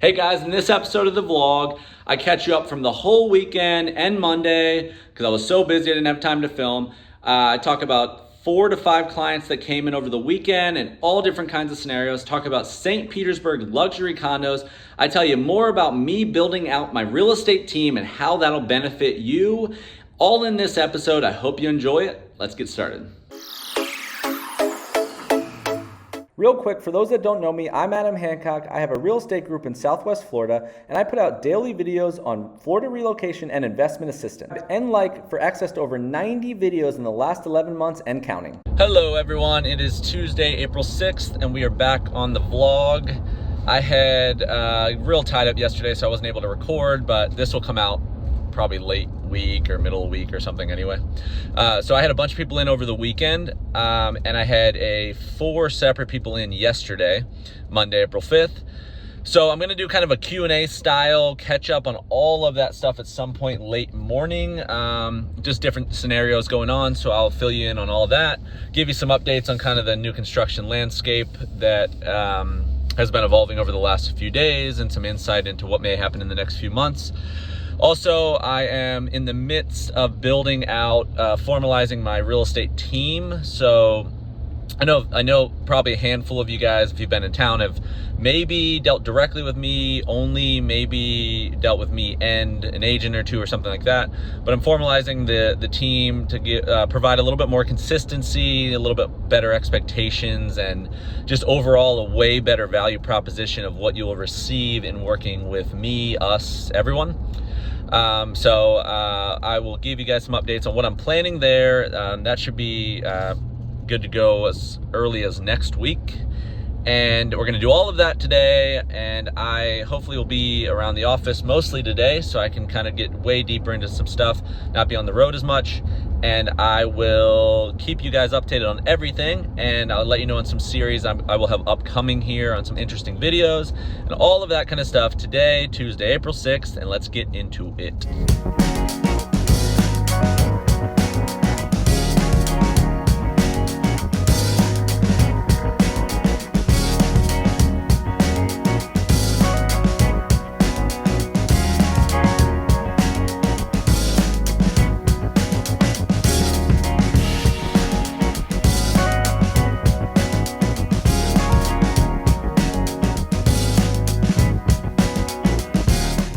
Hey guys, in this episode of the vlog, I catch you up from the whole weekend and Monday because I was so busy I didn't have time to film. I talk about 4 to 5 clients that came in over the weekend and all different kinds of scenarios. Talk about St. Petersburg luxury condos. I tell you more about me building out my real estate team and how that'll benefit you. All in this episode. I hope you enjoy it. Let's get started. Real quick, for those that don't know me, I'm Adam Hancock. I have a real estate group in Southwest Florida, and I put out daily videos on Florida relocation and investment assistance. And for access to over 90 videos in the last 11 months and counting. Hello everyone, it is Tuesday, April 6th, and we are back on the vlog. I had real tied up yesterday, so I wasn't able to record, but this will come out probably late week or middle week or something anyway. So I had a bunch of people in over the weekend, and I had 4 separate people in yesterday, Monday, April 5th. So I'm gonna do kind of a Q&A style catch up on all of that stuff at some point late morning, just different scenarios going on. So I'll fill you in on all of that, give you some updates on kind of the new construction landscape that has been evolving over the last few days and some insight into what may happen in the next few months. Also, I am in the midst of building out, formalizing my real estate team. So I know probably a handful of you guys, if you've been in town, have maybe dealt directly with me, only maybe dealt with me and an agent or two or something like that. But I'm formalizing the team to provide a little bit more consistency, a little bit better expectations, and just overall a way better value proposition of what you will receive in working with me, us, everyone. So I will give you guys some updates on what I'm planning there. That should be good to go as early as next week. And we're going to do all of that today, and I hopefully will be around the office mostly today so I can kind of get way deeper into some stuff, not be on the road as much. And I will keep you guys updated on everything, and I'll let you know on some series I will have upcoming here on some interesting videos and all of that kind of stuff today, Tuesday, April 6th, and let's get into it.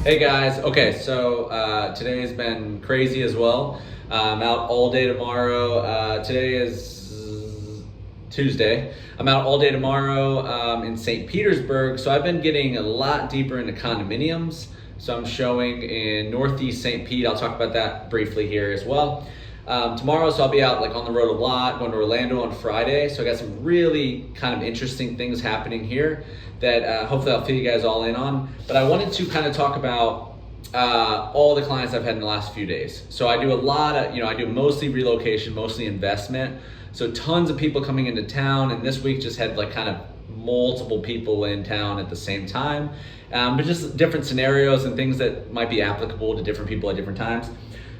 Hey guys, okay, so today has been crazy as well. I'm out all day tomorrow. Today is Tuesday. I'm out all day tomorrow in St. Petersburg, so I've been getting a lot deeper into condominiums. So I'm showing in Northeast St. Pete. I'll talk about that briefly here as well. Tomorrow, so I'll be out on the road a lot, going to Orlando on Friday. So I got some really kind of interesting things happening here that hopefully I'll fill you guys all in on. But I wanted to kind of talk about all the clients I've had in the last few days. So I do a lot of, I do mostly relocation, mostly investment. So tons of people coming into town, and this week just had kind of multiple people in town at the same time. But just different scenarios and things that might be applicable to different people at different times.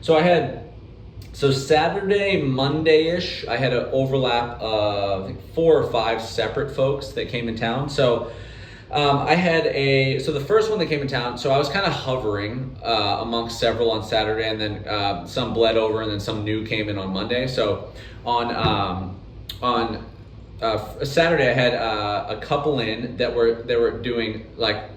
So Saturday, Monday-ish, I had an overlap of I think 4 or 5 separate folks that came in town. So I had the first one that came in town, so I was kind of hovering amongst several on Saturday, and then some bled over, and then some new came in on Monday. So on Saturday, I had a couple in that they were doing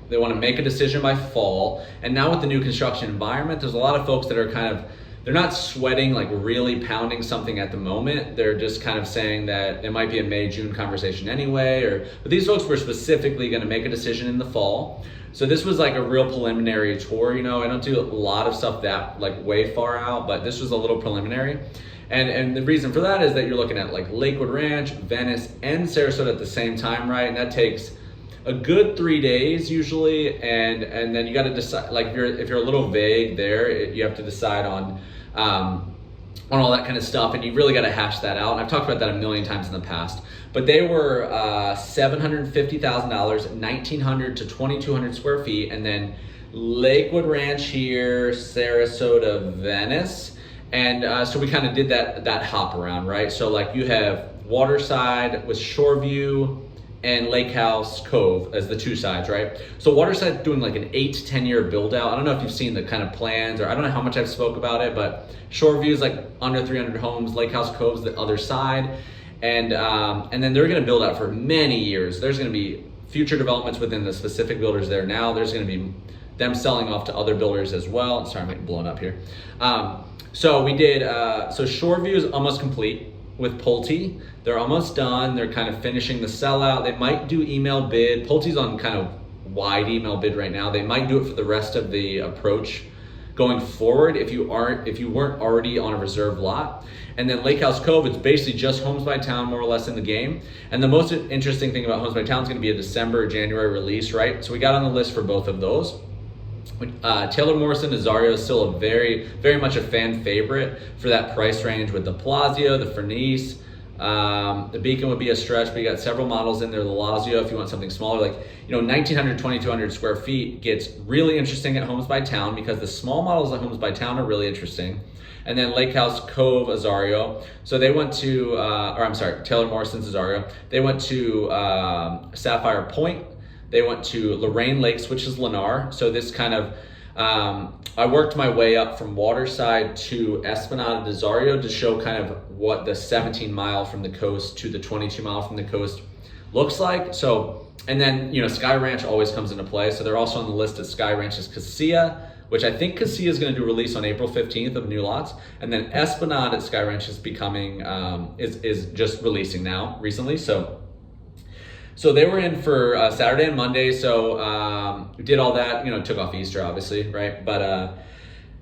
they want to make a decision by fall. And now with the new construction environment, there's a lot of folks that are they're not sweating, really pounding something at the moment. They're just kind of saying that it might be a May, June conversation anyway. But these folks were specifically going to make a decision in the fall. So this was a real preliminary tour. I don't do a lot of stuff that way far out, but this was a little preliminary. And the reason for that is that you're looking at Lakewood Ranch, Venice, and Sarasota at the same time, right? And that takes a good 3 days usually, and then you got to decide. If you're a little vague there, you have to decide on all that kind of stuff, and you really got to hash that out. And I've talked about that a million times in the past. But they were $750,000, 1,900 to 2,200 square feet, and then Lakewood Ranch here, Sarasota, Venice, and so we kind of did that hop around, right? So you have Waterside with shore view, and Lake House Cove as the two sides, right? So Waterside's doing like an 8 to 10 year build out. I don't know if you've seen the kind of plans, or I don't know how much I've spoke about it, but Shoreview is like under 300 homes. Lake House Cove's the other side. And then they're gonna build out for many years. There's gonna be future developments within the specific builders there now. There's gonna be them selling off to other builders as well. Sorry, I'm getting blown up here. So we did, so Shoreview is almost complete with Pulte. They're almost done. They're kind of finishing the sellout. They might do email bid. Pulte's on kind of wide email bid right now. They might do it for the rest of the approach going forward if you weren't already on a reserved lot. And then Lake House Cove, it's basically just Homes by Town more or less in the game. And the most interesting thing about Homes by Town is gonna be a December or January release, right? So we got on the list for both of those. Taylor Morrison Azario is still a very, very much a fan favorite for that price range with the Palazzo, the Furnace. The Beacon would be a stretch, but you got several models in there. The Lazio, if you want something smaller, like 1,900, 2,200 square feet, gets really interesting at Homes by Town because the small models at Homes by Town are really interesting. And then Lake House Cove Azario. So they went to, Taylor Morrison's Azario. They went to Sapphire Point. They went to Lorraine Lakes, which is Lennar. So this kind of, I worked my way up from Waterside to Esplanade de Zario to show kind of what the 17 mile from the coast to the 22 mile from the coast looks like. So, and then, Sky Ranch always comes into play. So they're also on the list at Sky Ranch's Casilla, which I think Casilla is going to do release on April 15th of new lots. And then Esplanade at Sky Ranch is becoming, is just releasing now recently. So they were in for Saturday and Monday. So we did all that, took off Easter obviously, right? But,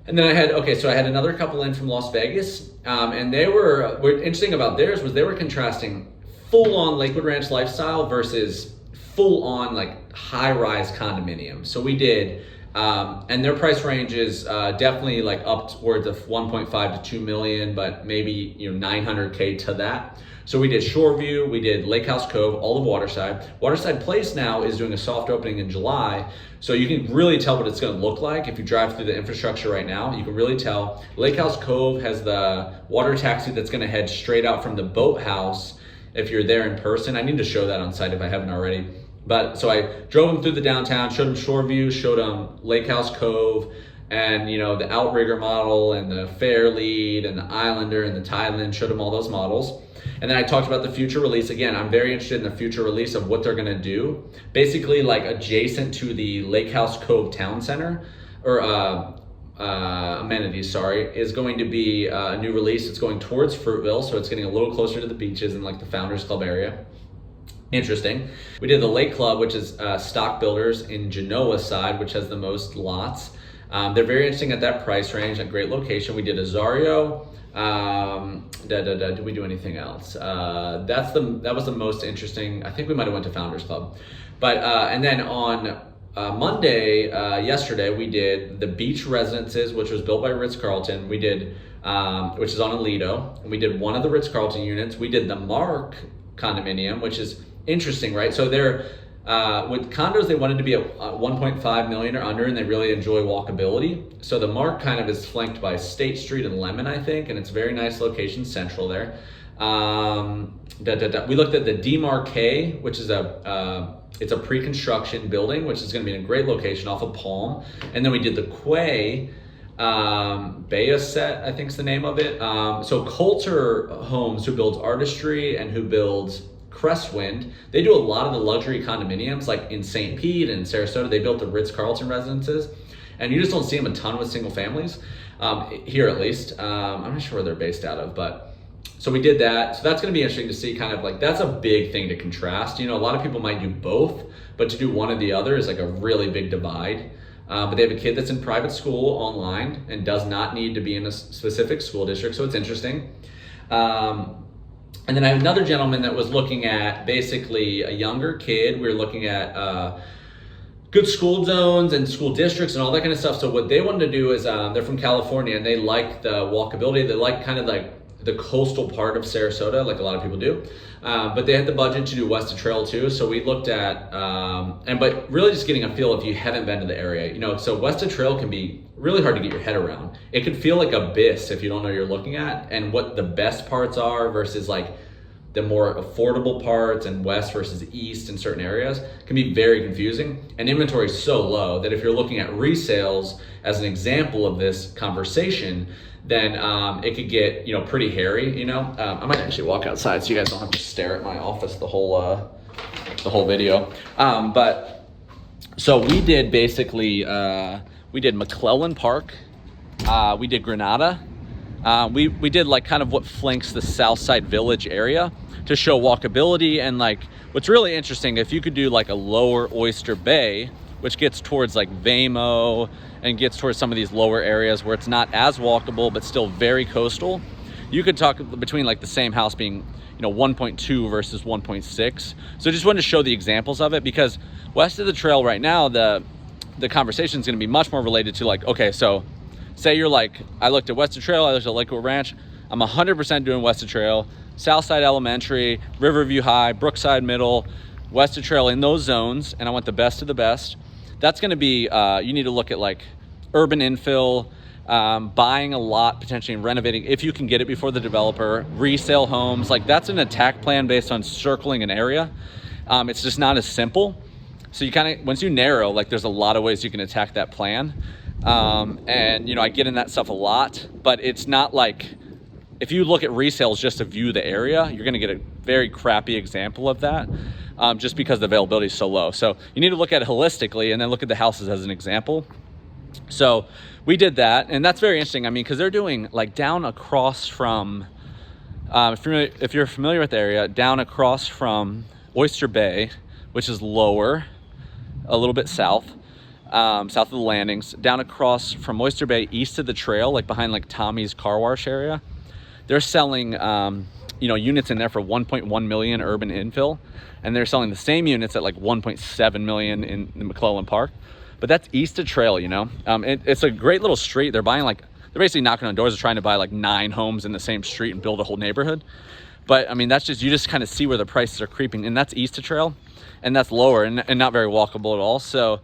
and then I had another couple in from Las Vegas. And they what interesting about theirs was they were contrasting full on Lakewood Ranch lifestyle versus full on like high rise condominiums. So we did, and their price range is definitely like upwards of 1.5 to 2 million, but maybe 900K to that. So we did Shoreview, we did Lake House Cove, all of Waterside. Waterside Place now is doing a soft opening in July, so you can really tell what it's going to look like if you drive through the infrastructure right now. You can really tell. Lake House Cove has the water taxi that's going to head straight out from the boathouse if you're there in person. I need to show that on site if I haven't already. But so I drove them through the downtown, showed them Shoreview, showed them Lake House Cove, and the Outrigger model and the Fairlead and the Islander and the Thailand, showed them all those models. And then I talked about the future release. Again, I'm very interested in the future release of what they're gonna do. Basically like adjacent to the Lake House Cove Town Center, or amenities, is going to be a new release. It's going towards Fruitville, so it's getting a little closer to the beaches and like the Founders Club area. Interesting. We did the Lake Club, which is Stock Builders in Genoa side, which has the most lots. They're very interesting at that price range, a great location. We did Azario. Did we do anything else? That was the most interesting. I think we might have went to Founders Club, but and then on Monday, yesterday, we did the Beach Residences, which was built by Ritz-Carlton. We did, which is on Aledo, and we did one of the Ritz-Carlton units. We did the Mark condominium, which is interesting, right? So they're with condos, they wanted to be at 1.5 million or under, and they really enjoy walkability. So the Mark kind of is flanked by State Street and Lemon, I think, and it's a very nice location, central there. We looked at the Demarque, which is it's a pre-construction building, which is going to be in a great location off of Palm. And then we did the Quay, Bayset, I think is the name of it. So Coulter Homes, who builds Artistry and who builds Crestwind, they do a lot of the luxury condominiums, like in St. Pete and Sarasota. They built the Ritz-Carlton residences, and you just don't see them a ton with single families, here at least. I'm not sure where they're based out of, but so we did that. So that's going to be interesting to see, kind of like, that's a big thing to contrast. A lot of people might do both, but to do one or the other is like a really big divide. But they have a kid that's in private school online and does not need to be in a specific school district, so it's interesting. And then I have another gentleman that was looking at basically a younger kid. We were looking at good school zones and school districts and all that kind of stuff. So what they wanted to do is, they're from California and they like the walkability. They like kind of like the coastal part of Sarasota, like a lot of people do. But they had the budget to do West of Trail too. So we looked at, but really just getting a feel if you haven't been to the area, so West of Trail can be really hard to get your head around. It could feel like abyss if you don't know what you're looking at and what the best parts are versus like the more affordable parts and west versus east in certain areas can be very confusing. And inventory is so low that if you're looking at resales as an example of this conversation, then it could get, you know, pretty hairy, you know. I might actually walk outside so you guys don't have to stare at my office the whole video. But so we did basically, we did McClellan Park, we did Granada. We did like kind of what flanks the Southside Village area to show walkability. And like what's really interesting, if you could do like a lower Oyster Bay, which gets towards like Vamo and gets towards some of these lower areas where it's not as walkable but still very coastal, you could talk between like the same house being, you know, 1.2 versus 1.6. So just wanted to show the examples of it, because west of the trail right now, the conversation is going to be much more related to like, okay, so say you're like, I looked at Western Trail, I looked at Lakewood Ranch, I'm 100% doing Western Trail, Southside Elementary, Riverview High, Brookside Middle, Western Trail in those zones, and I want the best of the best. That's gonna be, you need to look at like urban infill, buying a lot, potentially and renovating, if you can get it before the developer, resale homes, like that's an attack plan based on circling an area. It's just not as simple. So you kind of, once you narrow, like there's a lot of ways you can attack that plan. And you know, I get in that stuff a lot, but it's not like, if you look at resales just to view the area, you're gonna get a very crappy example of that, just because the availability is so low. So you need to look at it holistically and then look at the houses as an example. So we did that, and that's very interesting. I mean, because they're doing like down across from, if you're familiar with the area, down across from Oyster Bay, which is lower, a little bit south of the landings, down across from Oyster Bay, east of the trail, like behind like Tommy's car wash area. They're selling, you know, units in there for 1.1 million urban infill, and they're selling the same units at like 1.7 million in the McClellan Park. But that's east of trail, you know. It's a great little street. They're buying like, they're basically knocking on doors, trying to buy like 9 homes in the same street and build a whole neighborhood. But I mean, that's just, you just kind of see where the prices are creeping, and that's east of trail, and that's lower and not very walkable at all. So,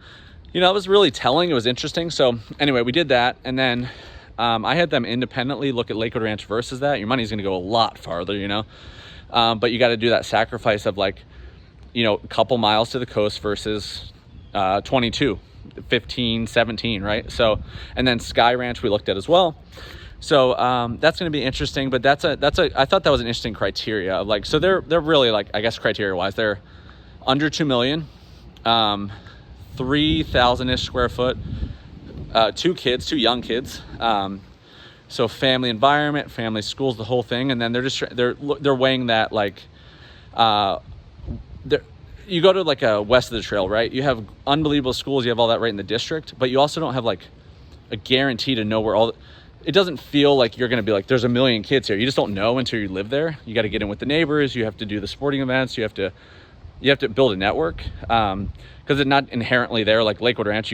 you know, it was really telling. It was interesting. So anyway, we did that, and then I had them independently look at Lakewood Ranch versus that. Your money's going to go a lot farther, you know, but you got to do that sacrifice of like, you know, a couple miles to the coast versus 22, 15, 17, right? So, and then Sky Ranch we looked at as well. So that's going to be interesting, but I thought that was an interesting criteria of like, so they're really like, I guess criteria wise, they're under 2 million, 3,000-ish square foot, 2 young kids. So family environment, family schools, the whole thing. And then they're weighing that like, you go to like a west of the trail, right? You have unbelievable schools. You have all that right in the district, but you also don't have like a guarantee to know where it doesn't feel like you're going to be like, there's a million kids here. You just don't know until you live there. You got to get in with the neighbors. You have to do the sporting events. You have to build a network. Cause it's not inherently there. Like Lakewood Ranch,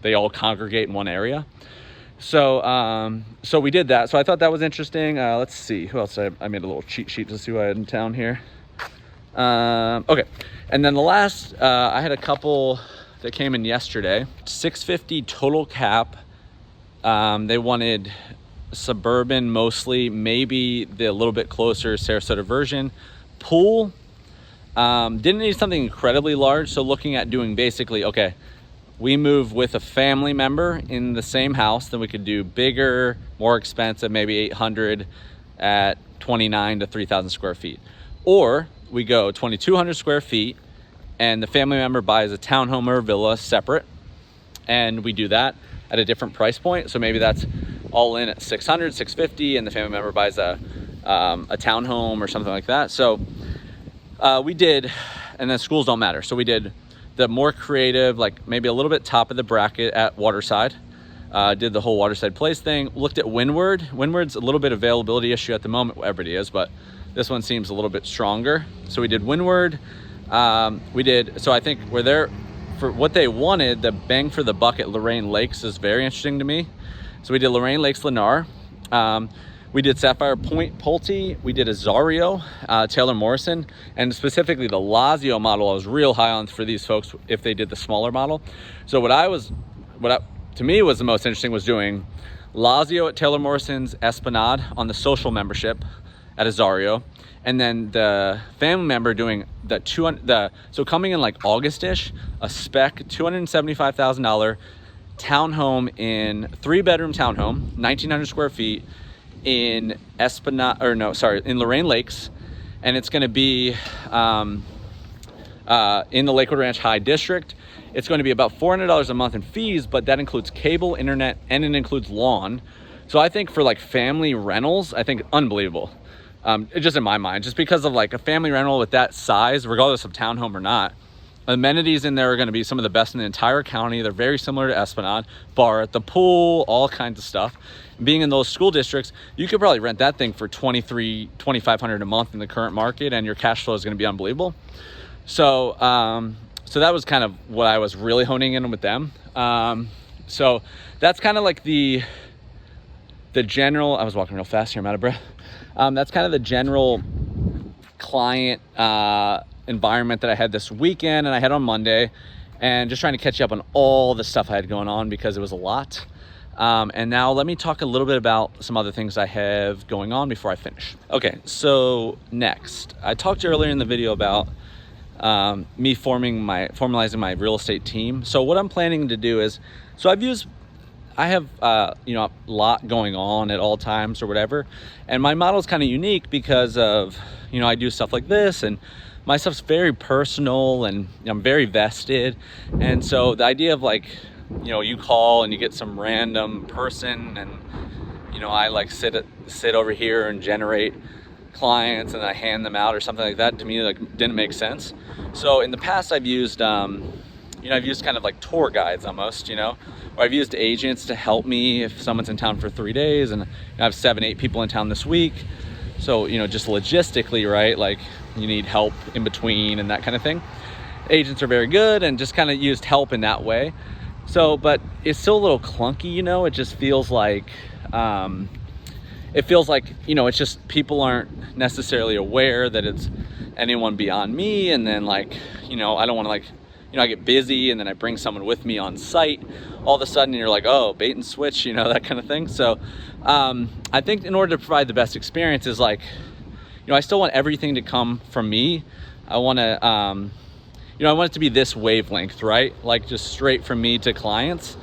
they all congregate in one area. So, so we did that. So I thought that was interesting. Let's see who else. I made a little cheat sheet to see who I had in town here. Okay. And then the last, I had a couple that came in yesterday, 650 total cap. They wanted suburban mostly, maybe the a little bit closer Sarasota version. Pool, didn't need something incredibly large. So looking at doing basically, okay, we move with a family member in the same house, then we could do bigger, more expensive, maybe 800 at 29 to 3,000 square feet. Or we go 2,200 square feet and the family member buys a townhome or a villa separate, and we do that at a different price point. So maybe that's all in at 600, 650, and the family member buys a townhome or something like that. So we did, and then schools don't matter. So we did the more creative, like maybe a little bit top of the bracket at Waterside. Did the whole Waterside Place thing. Looked at Windward. Windward's a little bit availability issue at the moment, everybody is, but this one seems a little bit stronger. So we did Windward. So I think we're there for what they wanted. The bang for the buck at Lorraine Lakes is very interesting to me. So we did Lorraine Lakes Lennar. We did Sapphire Point Pulte. We did Azario, Taylor Morrison, and specifically the Lazio model I was real high on for these folks if they did the smaller model. So to me was the most interesting was doing Lazio at Taylor Morrison's Esplanade on the social membership, at Azario. And then the family member doing so coming in like August-ish, a spec $275,000 townhome in 3-bedroom townhome, 1,900 square feet in in Lorain Lakes. And it's going to be in the Lakewood Ranch High District. It's going to be about $400 a month in fees, but that includes cable, internet, and it includes lawn. So I think for like family rentals, I think unbelievable. Just in my mind, just because of like a family rental with that size, regardless of townhome or not, amenities in there are going to be some of the best in the entire county. They're very similar to Esplanade, bar at the pool, all kinds of stuff. Being in those school districts, you could probably rent that thing for $2,500 a month in the current market, and your cash flow is going to be unbelievable. So, so that was kind of what I was really honing in with them. So that's kind of like the general. I was walking real fast here, I'm out of breath. That's kind of the general client environment that I had this weekend and I had on Monday, and just trying to catch up on all the stuff I had going on because it was a lot. And now let me talk a little bit about some other things I have going on before I finish. Okay, so next, I talked earlier in the video about me formalizing my real estate team. So what I'm planning to do is, I have a lot going on at all times or whatever, and my model is kind of unique because of I do stuff like this, and my stuff's very personal, and I'm very vested. And so the idea of like you call and you get some random person, and I like sit over here and generate clients and I hand them out or something like that, to me like didn't make sense. So in the past I've used I've used kind of like tour guides almost, or I've used agents to help me if someone's in town for 3 days, and I have 7-8 people in town this week. So, just logistically, right? Like you need help in between and that kind of thing. Agents are very good, and just kind of used help in that way. So, but it's still a little clunky, it just feels like, it's just people aren't necessarily aware that it's anyone beyond me. And then like, I don't want to like, I get busy and then I bring someone with me on site. All of a sudden you're like, oh, bait and switch, that kind of thing. So I think in order to provide the best experience is like, I still want everything to come from me. I want to, I want it to be this wavelength, right? Like just straight from me to clients.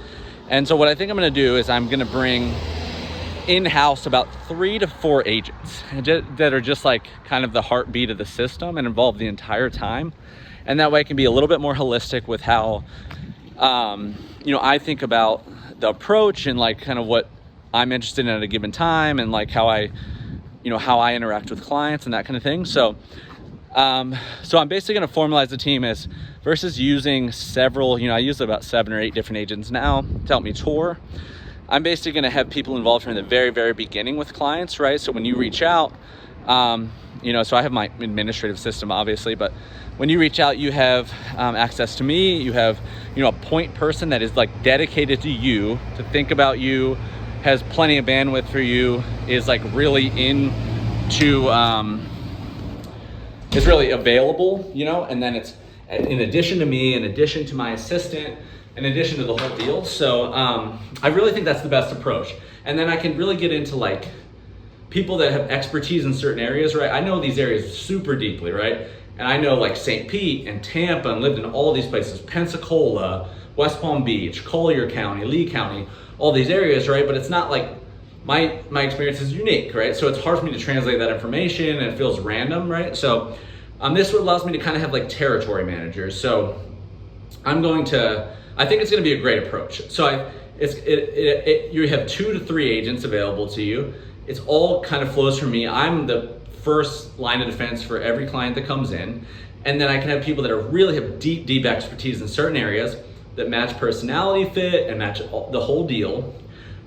And so what I think I'm going to do is I'm going to bring in-house about 3 to 4 agents that are just like kind of the heartbeat of the system and involved the entire time. And that way it can be a little bit more holistic with how, I think about the approach and like kind of what I'm interested in at a given time, and like how I interact with clients and that kind of thing. So I'm basically going to formalize the team as versus using several, I use about 7 or 8 different agents now to help me tour. I'm basically going to have people involved from the very, very beginning with clients, right? So when you reach out, so I have my administrative system, obviously, but when you reach out, you have access to me. You have, a point person that is like dedicated to you, to think about you, has plenty of bandwidth for you, is like really is really available, and then it's in addition to me, in addition to my assistant, in addition to the whole deal. So I really think that's the best approach. And then I can really get into like people that have expertise in certain areas, right? I know these areas super deeply, right? And I know like St. Pete and Tampa, and lived in all these places, Pensacola, West Palm Beach, Collier County, Lee County, all these areas, right? But it's not like my experience is unique, right? So it's hard for me to translate that information, and it feels random, right? So this allows me to kind of have like territory managers. So I think it's going to be a great approach. So you have 2 to 3 agents available to you. It's all kind of flows from me. I'm the first line of defense for every client that comes in. And then I can have people that really have deep expertise in certain areas that match personality fit and match the whole deal.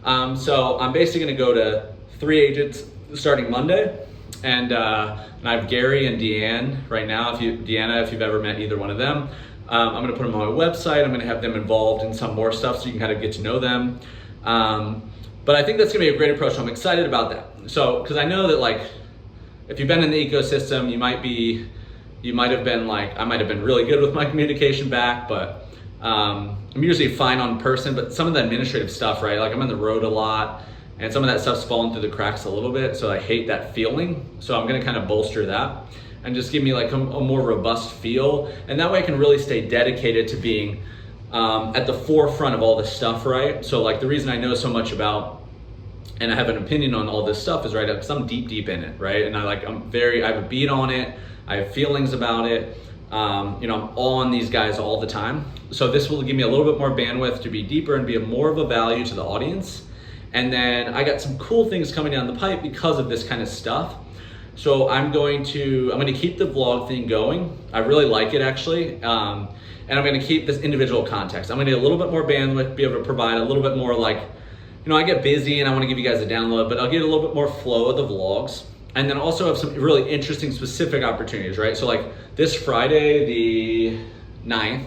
So I'm basically going to go to 3 agents starting Monday. And I have Gary and Deanne right now. Deanna, if you've ever met either one of them, I'm going to put them on my website. I'm going to have them involved in some more stuff so you can kind of get to know them. But I think that's going to be a great approach. So I'm excited about that. So, because I know that like, if you've been in the ecosystem, I might have been really good with my communication back, but I'm usually fine on person. But some of the administrative stuff, right? Like I'm on the road a lot, and some of that stuff's fallen through the cracks a little bit, so I hate that feeling. So I'm gonna kind of bolster that and just give me like a more robust feel, and that way I can really stay dedicated to being at the forefront of all this stuff, right? So like the reason I know so much about and I have an opinion on all this stuff is right because I'm deep in it, right? And I have a beat on it, I have feelings about it. I'm on these guys all the time. So this will give me a little bit more bandwidth to be deeper and be more of a value to the audience. And then I got some cool things coming down the pipe because of this kind of stuff. So I'm going to keep the vlog thing going. I really like it actually. And I'm going to keep this individual context. I'm going to get a little bit more bandwidth, be able to provide a little bit more like, I get busy and I want to give you guys a download, but I'll get a little bit more flow of the vlogs. And then also have some really interesting specific opportunities, right? So like this Friday, the 9th,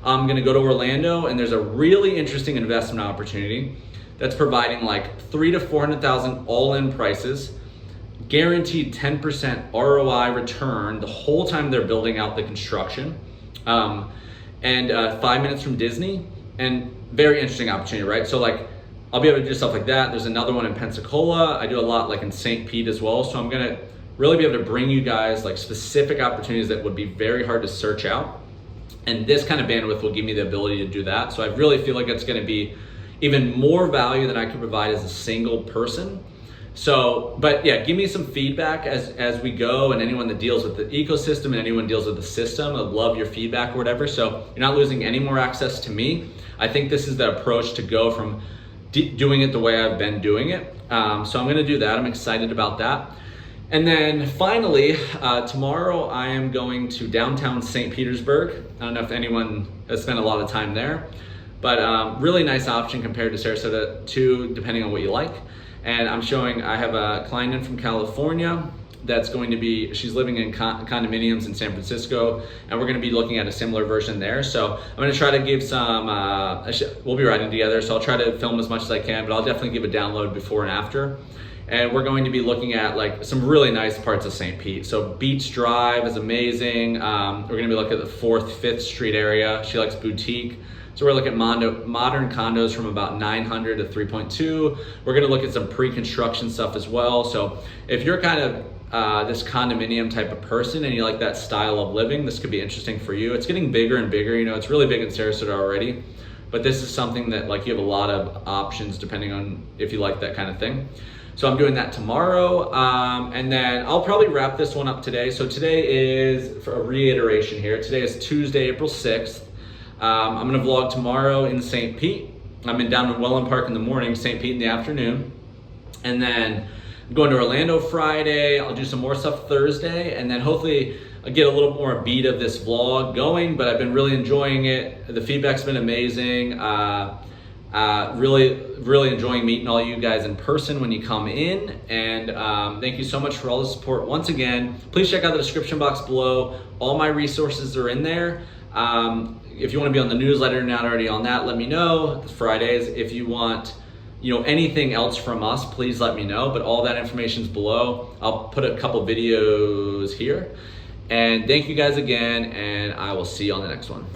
I'm gonna go to Orlando, and there's a really interesting investment opportunity that's providing like $300,000 to $400,000 all-in prices, guaranteed 10% ROI return the whole time they're building out the construction, and 5 minutes from Disney, and very interesting opportunity, right? So like, I'll be able to do stuff like that. There's another one in Pensacola. I do a lot like in St. Pete as well. So I'm gonna really be able to bring you guys like specific opportunities that would be very hard to search out. And this kind of bandwidth will give me the ability to do that. So I really feel like it's gonna be even more value than I could provide as a single person. So, but yeah, give me some feedback as we go, and anyone that deals with the ecosystem and anyone deals with the system, I'd love your feedback or whatever. So you're not losing any more access to me. I think this is the approach to go from doing it the way I've been doing it. So I'm gonna do that. I'm excited about that. And then finally, tomorrow I am going to downtown St. Petersburg. I don't know if anyone has spent a lot of time there, but really nice option compared to Sarasota too, depending on what you like. And I have a client in from California that's going to be, she's living in condominiums in San Francisco, and we're gonna be looking at a similar version there. So I'm gonna try to give some, we'll be riding together, so I'll try to film as much as I can, but I'll definitely give a download before and after. And we're going to be looking at like some really nice parts of St. Pete. So Beach Drive is amazing. We're gonna be looking at the 4th, 5th Street area. She likes boutique. So we're looking at modern condos from about 900 to 3.2. We're gonna look at some pre-construction stuff as well. So if you're kind of this condominium type of person and you like that style of living, this could be interesting for you. It's getting bigger and bigger. It's really big in Sarasota already, but this is something that like you have a lot of options depending on if you like that kind of thing. So I'm doing that tomorrow, and then I'll probably wrap this one up today. So today is, for a reiteration here, today is Tuesday, April 6th. I'm gonna vlog tomorrow in St. Pete. I'm down in Welland Park in the morning, St. Pete in the afternoon. And then I'm going to Orlando Friday. I'll do some more stuff Thursday, and then hopefully I'll get a little more beat of this vlog going, but I've been really enjoying it. The feedback's been amazing. Really enjoying meeting all you guys in person when you come in, and thank you so much for all the support once again. Please check out the description box below. All my resources are in there. If you want to be on the newsletter and not already on that, let me know. It's Fridays. If you want anything else from us, please let me know, but all that information's below. I'll put a couple videos here, and thank you guys again, and I will see you on the next one.